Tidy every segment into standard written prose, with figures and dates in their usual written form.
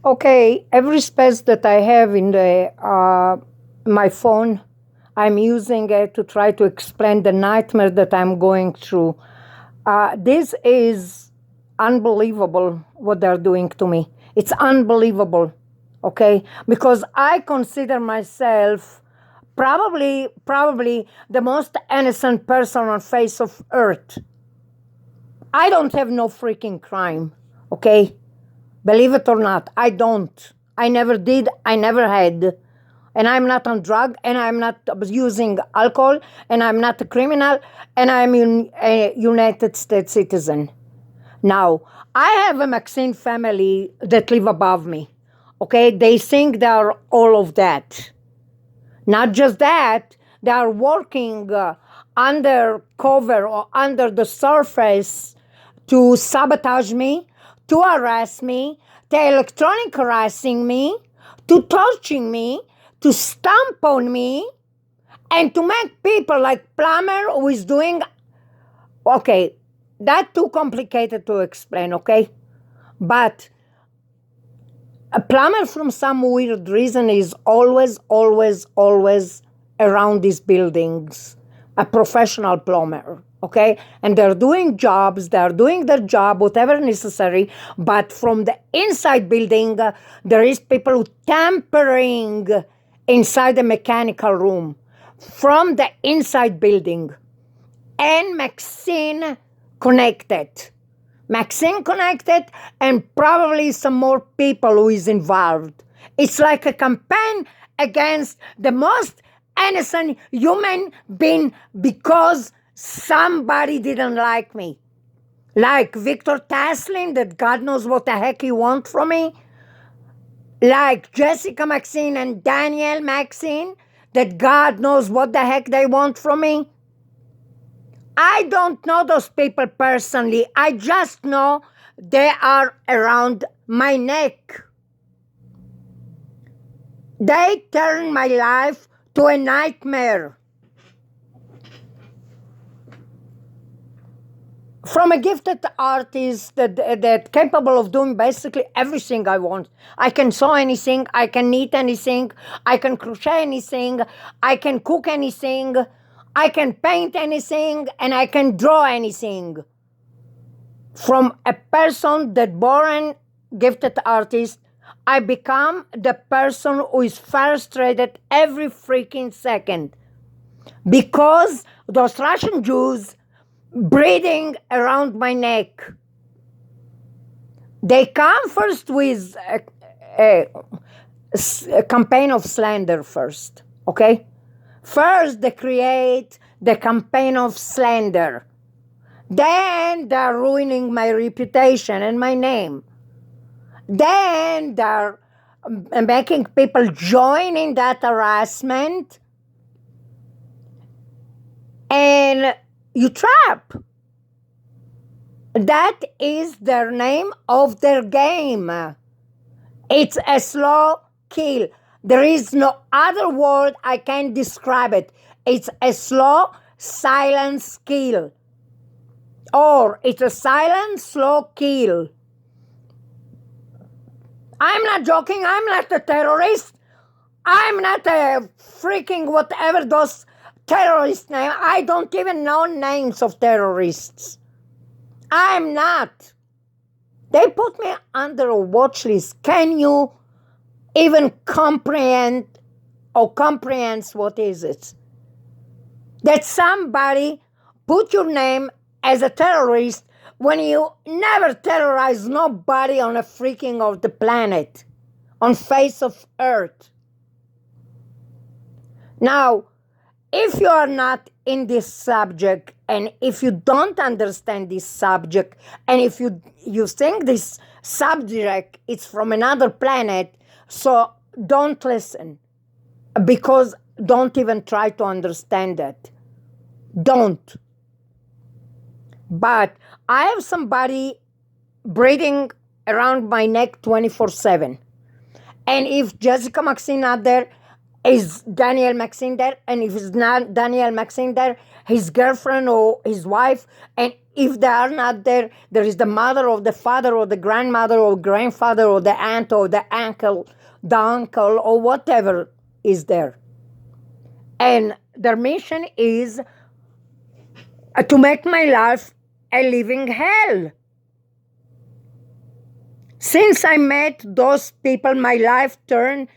Okay, every space that I have in the my phone, I'm using it to try to explain the nightmare that I'm going through. This is unbelievable what they're doing to me. It's unbelievable, okay? Because I consider myself probably the most innocent person on face of earth. I don't have no freaking crime, okay? Believe it or not, I don't. I never did, I never had. And I'm not on drug, and I'm not using alcohol, and I'm not a criminal, and I'm a United States citizen. Now, I have a Maxine family that live above me. Okay, they think they're all of that. Not just that, they are working under cover or under the surface to sabotage me, to harass me, to electronic harassing me, to torturing me, to stomp on me, and to make people like Plumber who is doing, okay, that's too complicated to explain, okay? But a plumber, from some weird reason, is always around these buildings. A professional plumber, okay? And they're doing their job, whatever necessary. But from the inside building, there is people who tampering inside the mechanical room. From the inside building. And Maxine connected. And probably some more people who is involved. It's like a campaign against the most innocent human being because somebody didn't like me. Like Victor Taslin, that God knows what the heck he wants from me. Like Jessica Maxine and Daniel Maxine, that God knows what the heck they want from me. I don't know those people personally. I just know they are around my neck. They turn my life to a nightmare. From a gifted artist that capable of doing basically everything I want. I can sew anything, I can knit anything, I can crochet anything, I can cook anything, I can paint anything, and I can draw anything. From a person that born gifted artist, I become the person who is frustrated every freaking second. Because those Russian Jews breathing around my neck. They come first with a campaign of slander first, okay? First, they create the campaign of slander. Then they're ruining my reputation and my name. Then they're making people join in that harassment. And you trap. That is their name of their game. It's a slow kill. There is no other word I can describe it. It's a slow, silent kill. Or it's a silent, slow kill. I'm not joking. I'm not a terrorist. I'm not a freaking whatever those terrorist name. I don't even know names of terrorists. I'm not. They put me under a watch list. Can you even comprehend what is it? That somebody put your name as a terrorist when you never terrorize nobody on a freaking of the planet, on face of earth. Now, if you are not in this subject, and if you don't understand this subject, and if you think this subject is from another planet, so don't listen. Because don't even try to understand it. Don't. But I have somebody breathing around my neck 24/7. And if Jessica Maxine not there, is Daniel Maxine there? And if it's not Daniel Maxine there, his girlfriend or his wife, and if they are not there, there is the mother or the father or the grandmother or grandfather or the aunt or the uncle or whatever is there. And their mission is to make my life a living hell. Since I met those people, my life turned.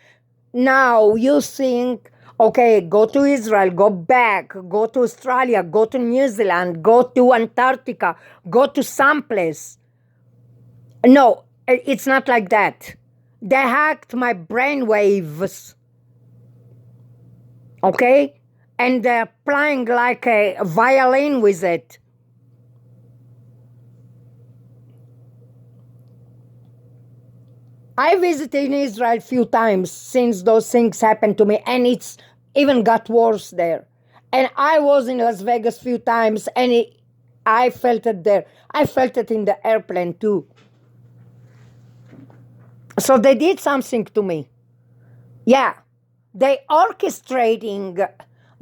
Now you think, okay, go to Israel, go back, go to Australia, go to New Zealand, go to Antarctica, go to someplace. No, it's not like that. They hacked my brain waves. Okay? And they're playing like a violin with it. I visited Israel a few times since those things happened to me, and it's even got worse there. And I was in Las Vegas a few times, and I felt it there. I felt it in the airplane too. So they did something to me. Yeah, they orchestrating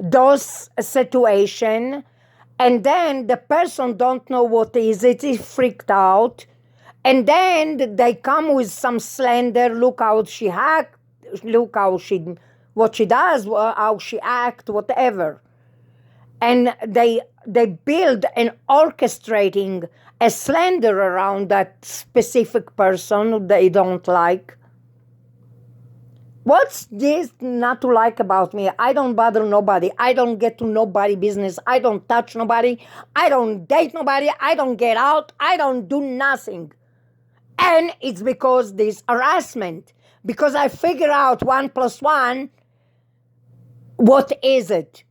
those situation, and then the person don't know what is it is freaked out. And then they come with some slander. Look how she act. Look how what she does, how she act, whatever. And they build and orchestrating a slander around that specific person they don't like. What's this not to like about me? I don't bother nobody. I don't get to nobody business. I don't touch nobody. I don't date nobody. I don't get out. I don't do nothing. And it's because this harassment, because I figure out 1 + 1, what is it?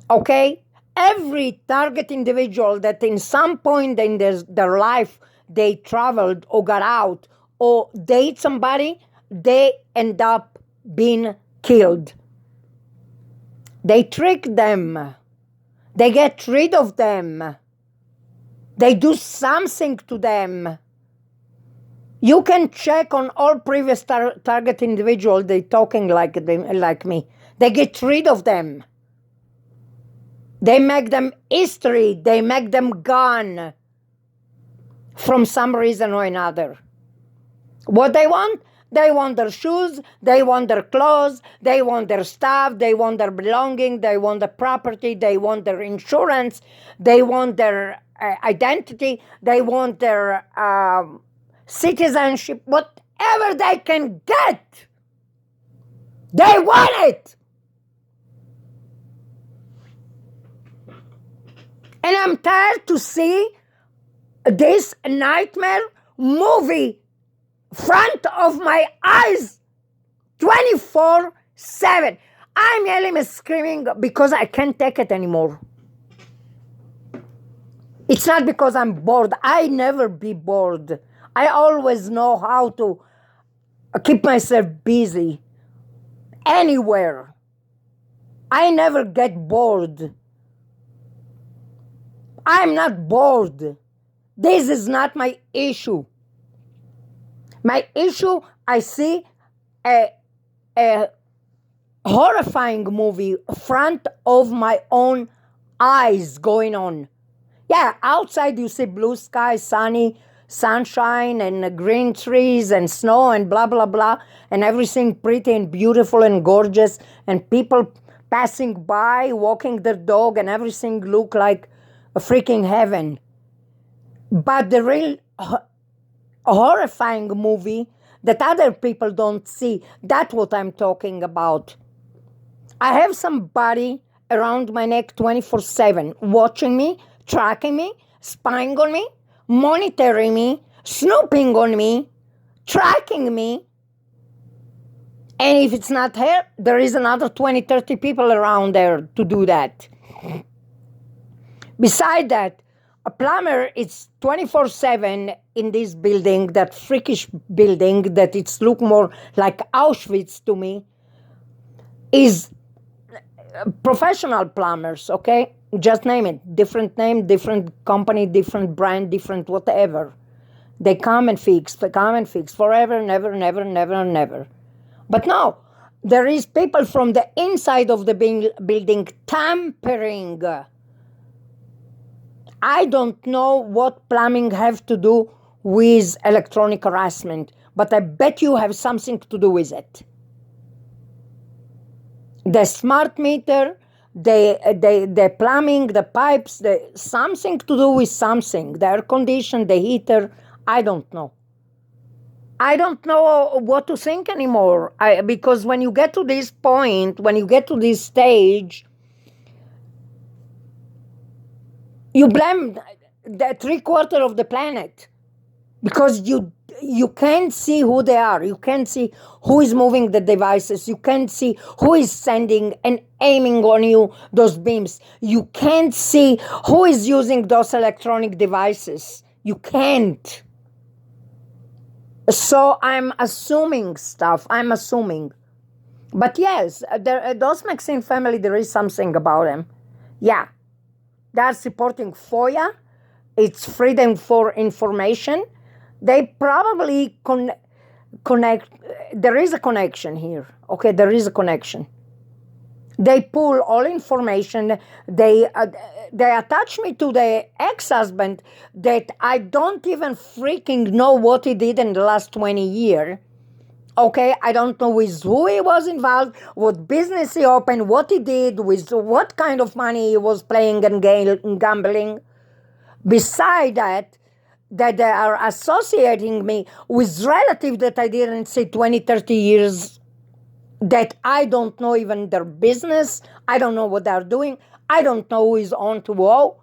Okay? Every target individual that in some point in their life they traveled or got out or date somebody, they end up being killed. They trick them. They get rid of them. They do something to them. You can check on all previous target individuals, they talking like me. They get rid of them. They make them history. They make them gone from some reason or another. What they want? They want their shoes, they want their clothes, they want their stuff, they want their belonging, they want the property, they want their insurance, they want their identity, they want their citizenship, whatever they can get. They want it. And I'm tired to see this nightmare movie front of my eyes 24/7. I'm yelling and screaming because I can't take it anymore. It's not because I'm bored. I never be bored. I always know how to keep myself busy anywhere. I never get bored. I'm not bored. This is not my issue. My issue, I see a horrifying movie front of my own eyes going on. Yeah, outside you see blue sky, sunshine and green trees and snow and blah, blah, blah, and everything pretty and beautiful and gorgeous, and people passing by, walking their dog, and everything look like a freaking heaven. But the real horrifying movie that other people don't see, that's what I'm talking about. I have somebody around my neck 24/7 watching me, tracking me, spying on me, monitoring me, snooping on me, tracking me. And if it's not her, there is another 20, 30 people around there to do that. Beside that, a plumber is 24/7 in this building, that freakish building that it's look more like Auschwitz to me, is professional plumbers, okay? Just name it. Different name, different company, different brand, different whatever. They come and fix forever, never. But no, There is people from the inside of the building tampering. I don't know what plumbing have to do with electronic harassment, but I bet you have something to do with it. The smart meter, the plumbing, the pipes, something to do with something. The air condition, the heater, I don't know. I don't know what to think anymore. Because when you get to this point, when you get to this stage, you blame the 3/4 of the planet because you can't see who they are. You can't see who is moving the devices. You can't see who is sending and aiming on you those beams. You can't see who is using those electronic devices. You can't. So I'm assuming stuff. I'm assuming. But yes, those Maxine family, there is something about them. Yeah. They're supporting FOIA. It's freedom for information. They probably connect. There is a connection here. Okay, there is a connection. They pull all information. They attach me to the ex-husband that I don't even freaking know what he did in the last 20 years. Okay, I don't know with who he was involved, what business he opened, what he did, with what kind of money he was playing and gambling. Beside that they are associating me with relatives that I didn't see 20, 30 years, that I don't know even their business. I don't know what they're doing. I don't know who is on to who.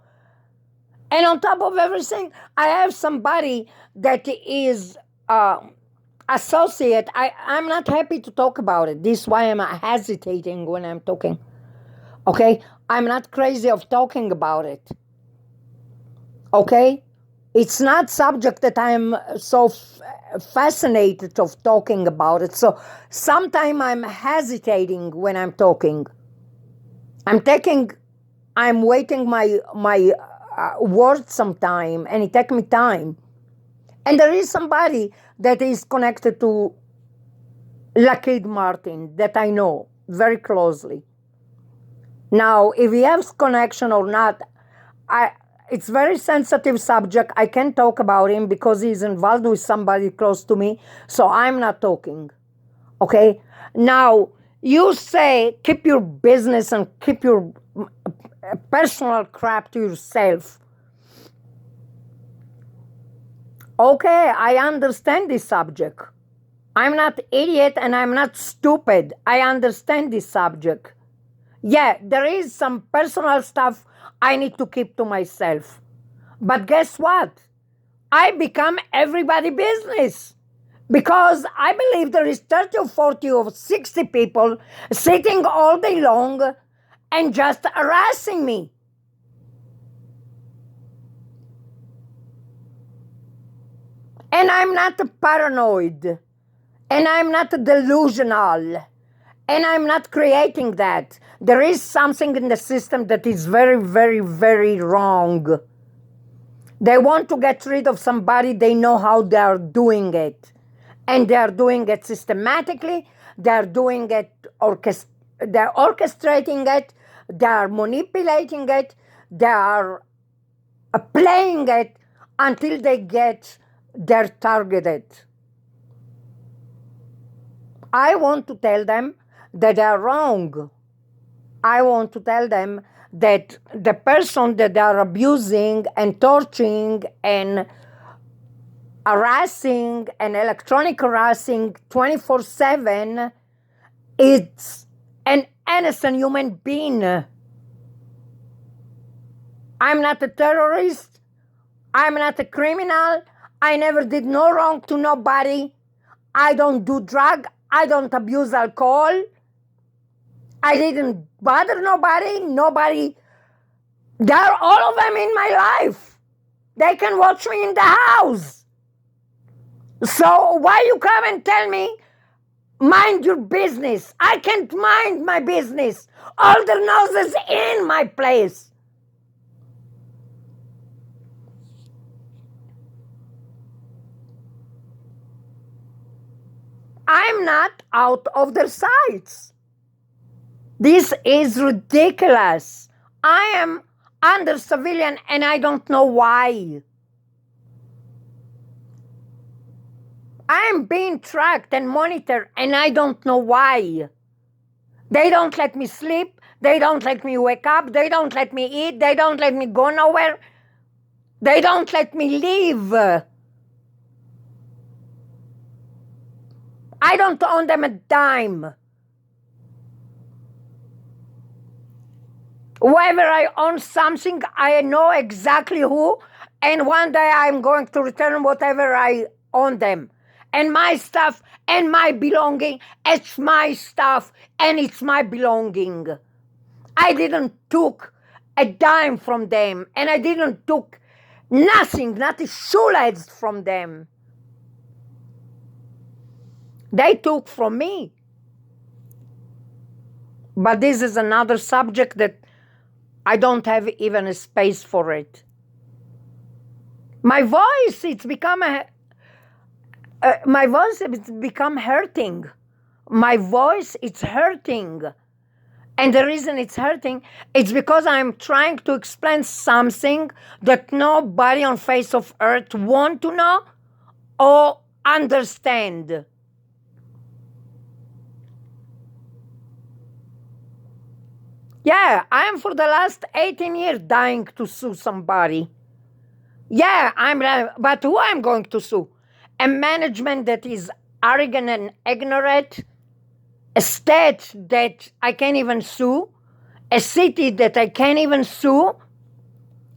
And on top of everything, I have somebody that is associate. I'm not happy to talk about it. This is why I'm hesitating when I'm talking. Okay? I'm not crazy of talking about it. Okay? It's not subject that I'm so fascinated of talking about it. So sometimes I'm hesitating when I'm talking. I'm waiting my words sometime, and it takes me time. And there is somebody that is connected to Lockheed Martin that I know very closely. Now, if he has connection or not, it's very sensitive subject. I can't talk about him because he's involved with somebody close to me, so I'm not talking. Okay? Now, you say keep your business and keep your personal crap to yourself. Okay, I understand this subject. I'm not idiot and I'm not stupid. I understand this subject. Yeah, there is some personal stuff I need to keep to myself. But guess what? I become everybody's business. Because I believe there is 30 or 40 or 60 people sitting all day long and just harassing me. And I'm not paranoid. And I'm not delusional. And I'm not creating that. There is something in the system that is very, very, very wrong. They want to get rid of somebody, they know how they are doing it. And they are doing it systematically, they are doing it, they're orchestrating it, they are manipulating it, they are playing it until they get their targeted. I want to tell them that they are wrong. I want to tell them that the person that they are abusing and torturing and harassing and electronic harassing 24/7, it's an innocent human being. I'm not a terrorist. I'm not a criminal. I never did no wrong to nobody. I don't do drug. I don't abuse alcohol. I didn't bother nobody. They're all of them in my life. They can watch me in the house. So why you come and tell me, mind your business? I can't mind my business. All the noses in my place. I'm not out of their sights. This is ridiculous. I am under civilian and I don't know why. I am being tracked and monitored and I don't know why. They don't let me sleep. They don't let me wake up. They don't let me eat. They don't let me go nowhere. They don't let me leave. I don't own them a dime. Whenever I own something, I know exactly who, and one day I'm going to return whatever I own them. And my stuff and my belonging, it's my stuff and it's my belonging. I didn't took a dime from them, and I didn't took nothing, not a shoelace from them. They took from me. But this is another subject that I don't have even a space for it. My voice, it's become hurting. My voice, it's hurting. And the reason it's hurting is because I'm trying to explain something that nobody on face of earth want to know or understand. Yeah, I am for the last 18 years dying to sue somebody. Yeah, but who I'm going to sue? A management that is arrogant and ignorant, a state that I can't even sue, a city that I can't even sue.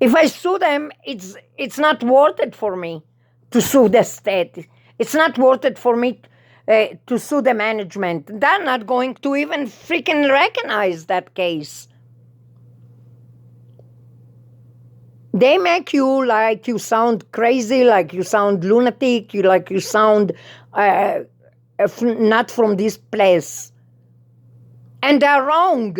If I sue them, it's not worth it for me to sue the state. It's not worth it for me to sue the management. They're not going to even freaking recognize that case. They make you like you sound crazy, like you sound lunatic, you sound not from this place. And they're wrong.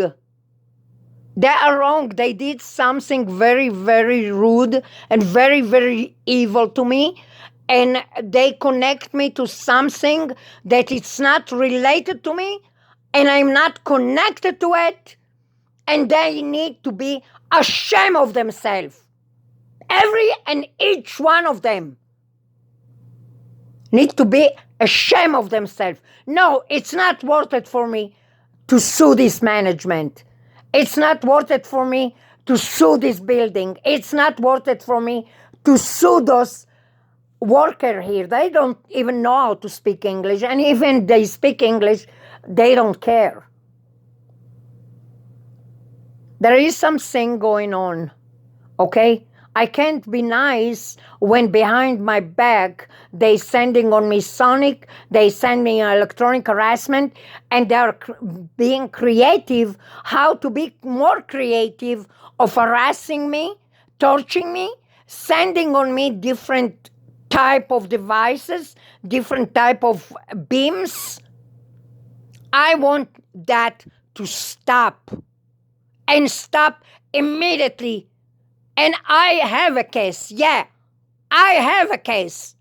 They are wrong. They did something very, very rude and very, very evil to me. And they connect me to something that it's not related to me. And I'm not connected to it. And they need to be ashamed of themselves. Every and each one of them need to be ashamed of themselves. No, it's not worth it for me to sue this management. It's not worth it for me to sue this building. It's not worth it for me to sue those workers here. They don't even know how to speak English. And even they speak English, they don't care. There is something going on, okay? I can't be nice when behind my back they sending on me sonic, they send me electronic harassment, and they're being creative, how to be more creative of harassing me, torturing me, sending on me different type of devices, different type of beams. I want that to stop, and stop immediately. And I have a case, yeah, I have a case.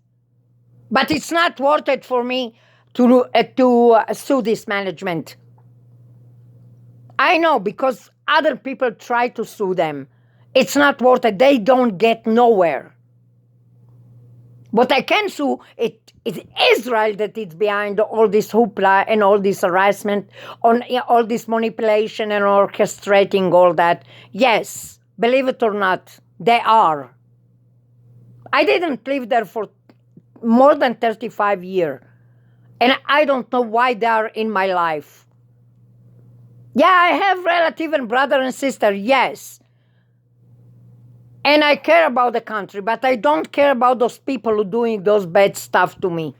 But it's not worth it for me to sue this management. I know, because other people try to sue them. It's not worth it. They don't get nowhere. What I can sue, it is Israel that is behind all this hoopla and all this harassment, on all this manipulation and orchestrating all that. Yes, believe it or not, they are. I didn't live there for more than 35 years, and I don't know why they are in my life. Yeah, I have relative and brother and sister, yes. And I care about the country, but I don't care about those people who are doing those bad stuff to me.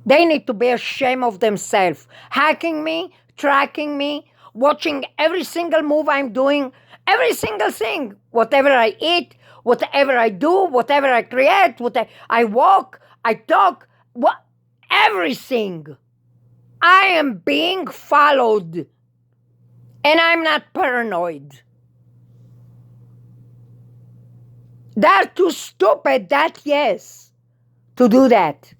They need to be ashamed of themselves. Hacking me, tracking me, watching every single move I'm doing, every single thing. Whatever I eat, whatever I do, whatever I create, I walk, I talk, everything. I am being followed. And I'm not paranoid. They're too stupid, that yes, to do that.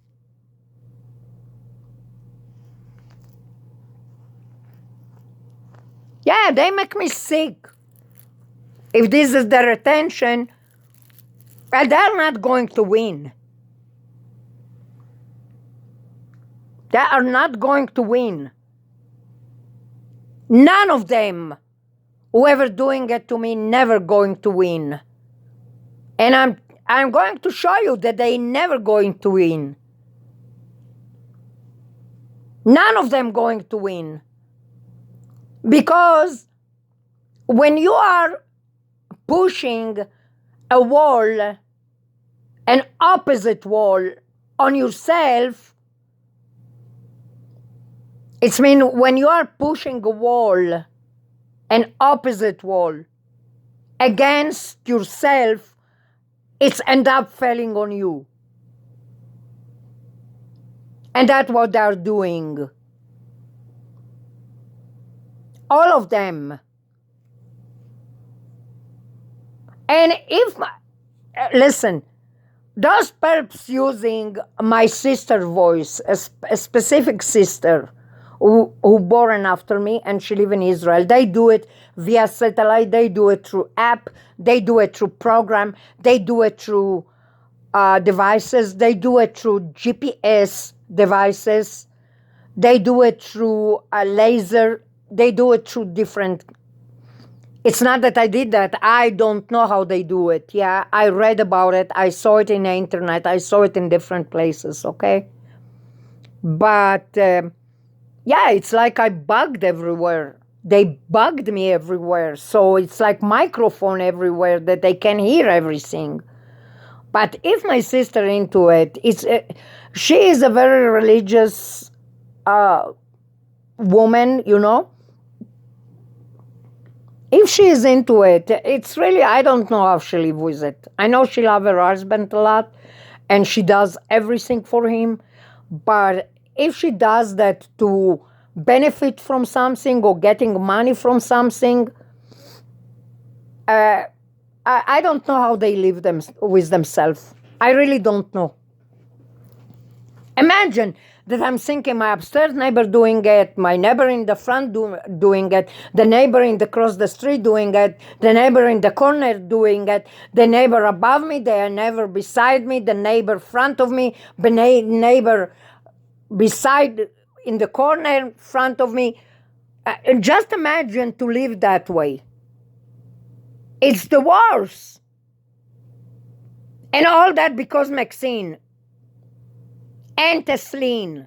Yeah, they make me sick. If this is their attention, well, they're not going to win. They are not going to win. None of them, whoever doing it to me, never going to win. And I'm going to show you that they never going to win. None of them going to win. Because when you are pushing a wall, an opposite wall on yourself, it's mean when you are pushing a wall, an opposite wall against yourself, it's end up falling on you. And that's what they're doing. All of them. And if, listen, those perps using my sister voice, a specific sister who born after me, and she live in Israel, they do it via satellite, they do it through app, they do it through program, they do it through devices, they do it through GPS devices, they do it through a laser, they do it through different. It's not that I did that. I don't know how they do it. Yeah, I read about it. I saw it in the internet. I saw it in different places, okay? But, yeah, it's like I bugged everywhere. They bugged me everywhere. So it's like microphone everywhere that they can hear everything. But if my sister into it, she is a very religious woman, you know? If she is into it, it's really, I don't know how she live with it. I know she loves her husband a lot, and she does everything for him. But if she does that to benefit from something or getting money from something, I don't know how they live with themselves. I really don't know. Imagine that I'm thinking my upstairs neighbor doing it, my neighbor in the front doing it, the neighbor in the cross the street doing it, the neighbor in the corner doing it, the neighbor above me, the neighbor beside me, the neighbor front of me, the neighbor beside in the corner front of me. Just imagine to live that way. It's the worst. And all that because Maxine and Tesleen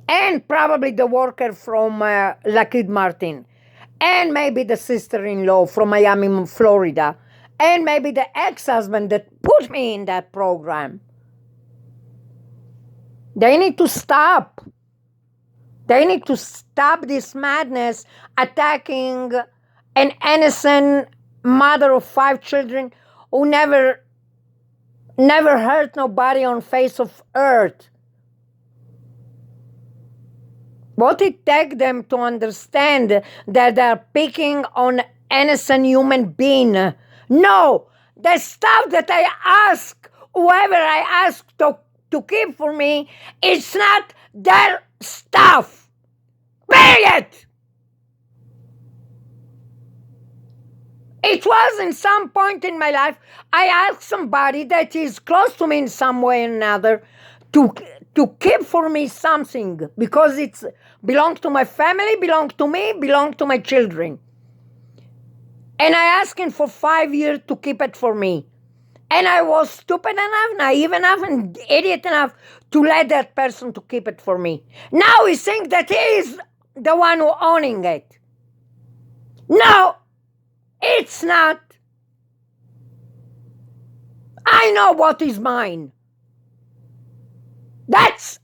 and probably the worker from Lockheed Martin and maybe the sister-in-law from Miami, Florida, and maybe the ex-husband that put me in that program. They need to stop. They need to stop this madness attacking an innocent mother of 5 children who never hurt nobody on face of earth. What it takes them to understand that they're picking on innocent human being. No, the stuff that I ask, whoever I ask to keep for me, it's not their stuff. Period. It was in some point in my life, I asked somebody that is close to me in some way or another to keep for me something because it's belongs to my family, belongs to me, belongs to my children. And I asked him for 5 years to keep it for me. And I was stupid enough, naive enough, and idiot enough to let that person to keep it for me. Now he thinks that he is the one who owning it. No. It's not. I know what is mine. That's